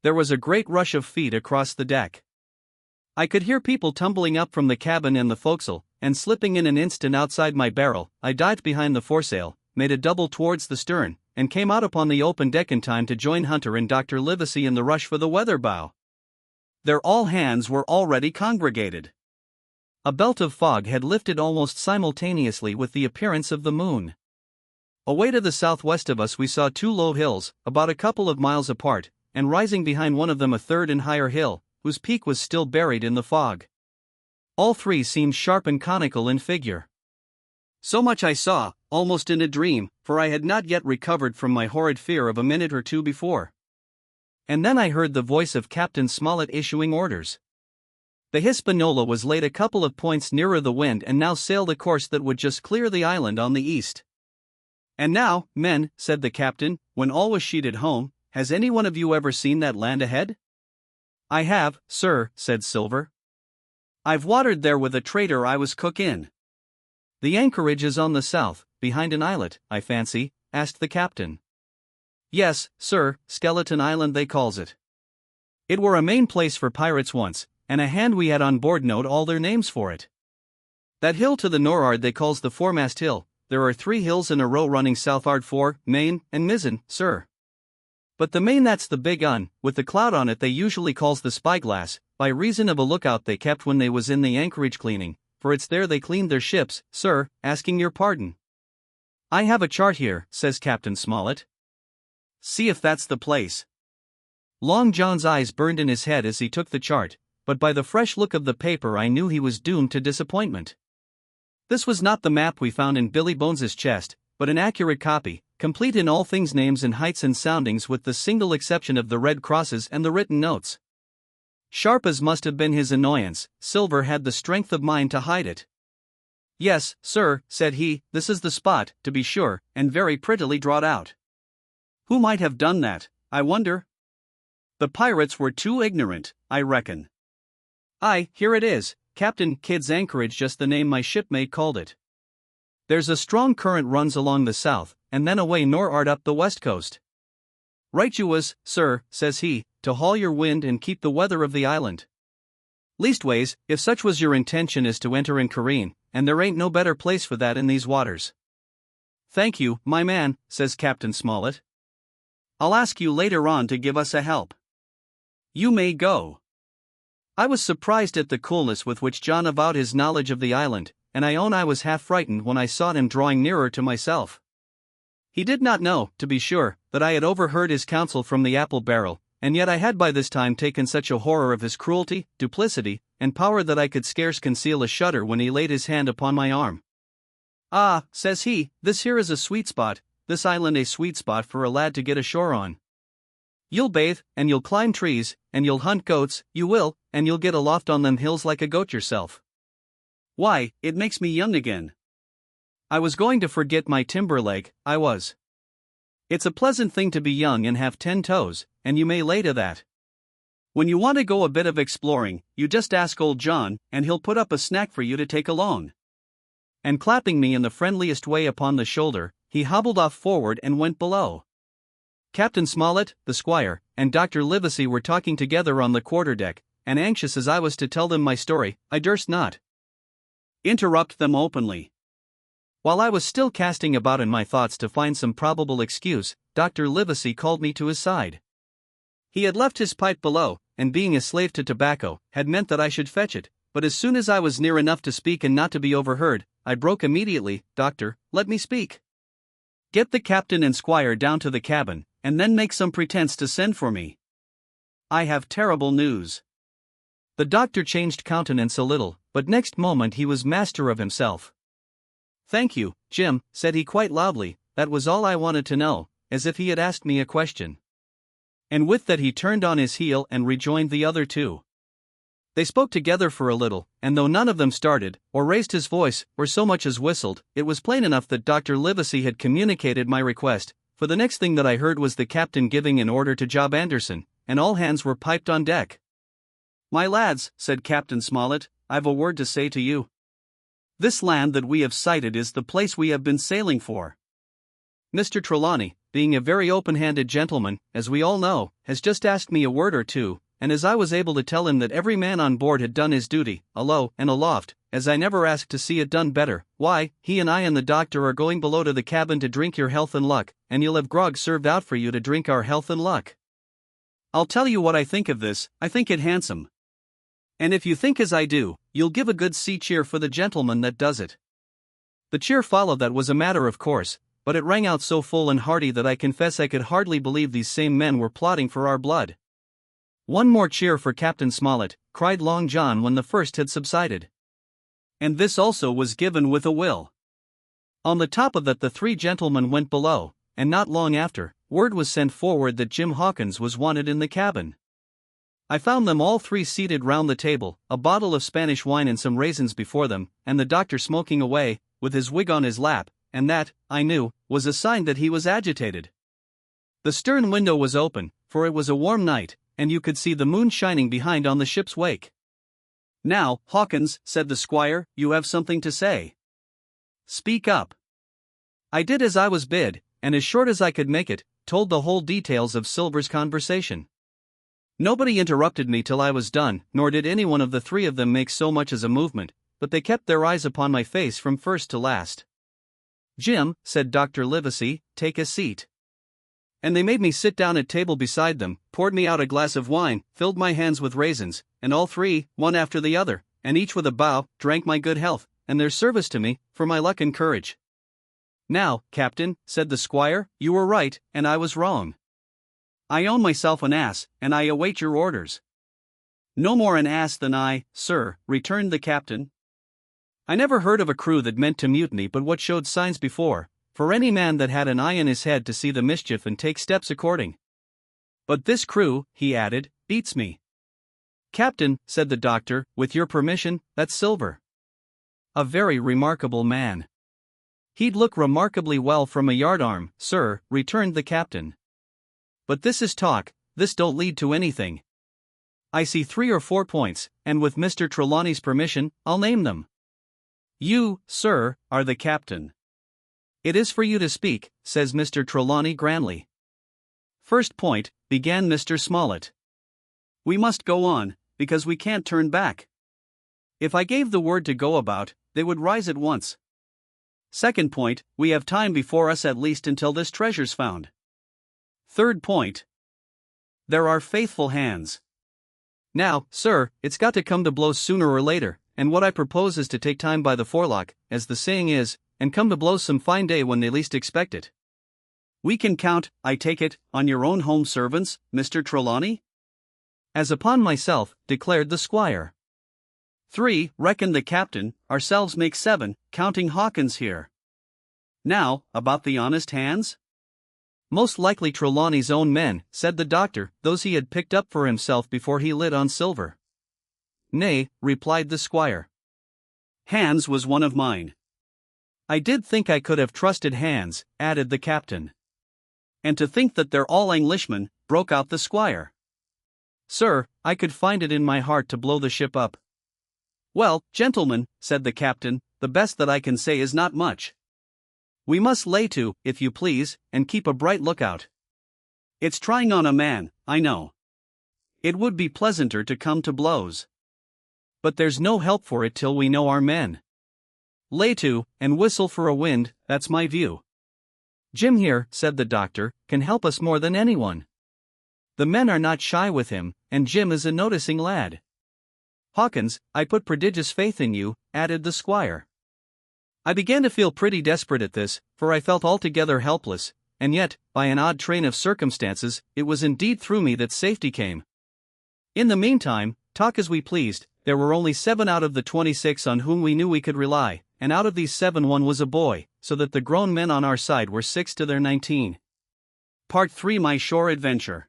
There was a great rush of feet across the deck. I could hear people tumbling up from the cabin and the forecastle, and slipping in an instant outside my barrel. I dived behind the foresail, made a double towards the stern, and came out upon the open deck in time to join Hunter and Dr. Livesey in the rush for the weather bow. There all hands were already congregated. A belt of fog had lifted almost simultaneously with the appearance of the moon. Away to the southwest of us we saw two low hills, about a couple of miles apart, and rising behind one of them a third and higher hill, whose peak was still buried in the fog. All three seemed sharp and conical in figure. So much I saw, almost in a dream, for I had not yet recovered from my horrid fear of a minute or two before. And then I heard the voice of Captain Smollett issuing orders. The Hispaniola was laid a couple of points nearer the wind and now sailed a course that would just clear the island on the east. "And now, men," said the captain, when all was sheeted home, "has any one of you ever seen that land ahead?" "I have, sir," said Silver. "I've watered there with a trader I was cook in." "The anchorage is on the south, behind an islet, I fancy?" asked the captain. "Yes, sir, Skeleton Island they calls it. It were a main place for pirates once, and a hand we had on board knowed all their names for it. That hill to the nor'ard they calls the foremast hill. There are 3 hills in a row running south'ard, fore, main, and mizzen, sir. But the main that's the big un, with the cloud on it they usually calls the spyglass, by reason of a lookout they kept when they was in the anchorage cleaning, for it's there they cleaned their ships, sir, asking your pardon." "I have a chart here," says Captain Smollett. "See if that's the place." Long John's eyes burned in his head as he took the chart, but by the fresh look of the paper I knew he was doomed to disappointment. This was not the map we found in Billy Bones's chest, but an accurate copy, complete in all things, names and heights and soundings, with the single exception of the red crosses and the written notes. Sharp as must have been his annoyance, Silver had the strength of mind to hide it. "Yes, sir," said he, "this is the spot, to be sure, and very prettily drawed out. Who might have done that, I wonder? The pirates were too ignorant, I reckon. Aye, here it is, Captain Kidd's Anchorage, just the name my shipmate called it. There's a strong current runs along the south, and then away nor'ard up the west coast. Right you was, sir," says he, "to haul your wind and keep the weather of the island. Leastways, if such was your intention as to enter and careen, and there ain't no better place for that in these waters." "Thank you, my man," says Captain Smollett. "I'll ask you later on to give us a help. You may go." I was surprised at the coolness with which John avowed his knowledge of the island, and I own I was half frightened when I saw him drawing nearer to myself. He did not know, to be sure, that I had overheard his counsel from the apple barrel, and yet I had by this time taken such a horror of his cruelty, duplicity, and power that I could scarce conceal a shudder when he laid his hand upon my arm. "Ah," says he, "this here is a sweet spot, this island a sweet spot for a lad to get ashore on. You'll bathe, and you'll climb trees, and you'll hunt goats, you will, and you'll get aloft on them hills like a goat yourself. Why, it makes me young again. I was going to forget my timber leg, I was. It's a pleasant thing to be young and have 10 toes, and you may lay to that. When you want to go a bit of exploring, you just ask old John, and he'll put up a snack for you to take along." And clapping me in the friendliest way upon the shoulder, he hobbled off forward and went below. Captain Smollett, the squire, and Dr. Livesey were talking together on the quarterdeck, and anxious as I was to tell them my story, I durst not interrupt them openly. While I was still casting about in my thoughts to find some probable excuse, Dr. Livesey called me to his side. He had left his pipe below, and being a slave to tobacco, had meant that I should fetch it, but as soon as I was near enough to speak and not to be overheard, I broke immediately. "Doctor, let me speak. Get the captain and squire down to the cabin, and then make some pretense to send for me. I have terrible news." The doctor changed countenance a little, but next moment he was master of himself. "Thank you, Jim," said he quite loudly, "that was all I wanted to know," as if he had asked me a question. And with that he turned on his heel and rejoined the other two. They spoke together for a little, and though none of them started, or raised his voice, or so much as whistled, it was plain enough that Dr. Livesey had communicated my request, for the next thing that I heard was the captain giving an order to Job Anderson, and all hands were piped on deck. "My lads," said Captain Smollett, "I've a word to say to you. This land that we have sighted is the place we have been sailing for. Mr. Trelawney, being a very open-handed gentleman, as we all know, has just asked me a word or two, and as I was able to tell him that every man on board had done his duty, alow and aloft, as I never asked to see it done better, why, he and I and the doctor are going below to the cabin to drink your health and luck, and you'll have grog served out for you to drink our health and luck. I'll tell you what I think of this, I think it handsome. And if you think as I do, you'll give a good sea cheer for the gentleman that does it. The cheer followed that was a matter of course, but it rang out so full and hearty that I confess I could hardly believe these same men were plotting for our blood. One more cheer for Captain Smollett, cried Long John when the first had subsided. And this also was given with a will. On the top of that the three gentlemen went below, and not long after, word was sent forward that Jim Hawkins was wanted in the cabin. I found them all three seated round the table, a bottle of Spanish wine and some raisins before them, and the doctor smoking away, with his wig on his lap, and that, I knew, was a sign that he was agitated. The stern window was open, for it was a warm night, and you could see the moon shining behind on the ship's wake. "Now, Hawkins," said the squire, "you have something to say. Speak up." I did as I was bid, and as short as I could make it, told the whole details of Silver's conversation. Nobody interrupted me till I was done, nor did any one of the three of them make so much as a movement, but they kept their eyes upon my face from first to last. "Jim," said Dr. Livesey, "take a seat." And they made me sit down at table beside them, poured me out a glass of wine, filled my hands with raisins, and all three, one after the other, and each with a bow, drank my good health, and their service to me, for my luck and courage. "Now, Captain," said the squire, "you were right, and I was wrong. I own myself an ass, and I await your orders." "No more an ass than I, sir," returned the captain. I never heard of a crew that meant to mutiny but what showed signs before, for any man that had an eye in his head to see the mischief and take steps according. "But this crew," he added, "beats me." "Captain," said the doctor, "with your permission, that's Silver. A very remarkable man." "He'd look remarkably well from a yardarm, sir," returned the captain. "But this is talk, this don't lead to anything. I see 3 or 4 points, and with Mr. Trelawney's permission, I'll name them." "You, sir, are the captain. It is for you to speak," says Mr. Trelawney grandly. "First point," began Mr. Smollett. "We must go on, because we can't turn back. If I gave the word to go about, they would rise at once. Second point, we have time before us at least until this treasure's found. Third point, there are faithful hands. Now, sir, it's got to come to blows sooner or later, and what I propose is to take time by the forelock, as the saying is, and come to blows some fine day when they least expect it. We can count, I take it, on your own home servants, Mr. Trelawney?" "As upon myself," declared the squire. "3, reckoned the captain, ourselves make 7, counting Hawkins here. Now, about the honest hands?" "Most likely Trelawney's own men," said the doctor, "those he had picked up for himself before he lit on Silver." "Nay," replied the squire. "Hans was one of mine." "I did think I could have trusted Hans," added the captain. "And to think that they're all Englishmen," broke out the squire. "Sir, I could find it in my heart to blow the ship up." "Well, gentlemen," said the captain, "the best that I can say is not much. We must lay to, if you please, and keep a bright lookout. It's trying on a man, I know. It would be pleasanter to come to blows. But there's no help for it till we know our men. Lay to, and whistle for a wind, that's my view. Jim here," said the doctor, "can help us more than anyone. The men are not shy with him, and Jim is a noticing lad. Hawkins, I put prodigious faith in you," added the squire. I began to feel pretty desperate at this, for I felt altogether helpless, and yet, by an odd train of circumstances, it was indeed through me that safety came. In the meantime, talk as we pleased, there were only 7 out of the 26 on whom we knew we could rely, and out of these 7 one was a boy, so that the grown men on our side were 6 to their 19. Part 3 My Shore Adventure.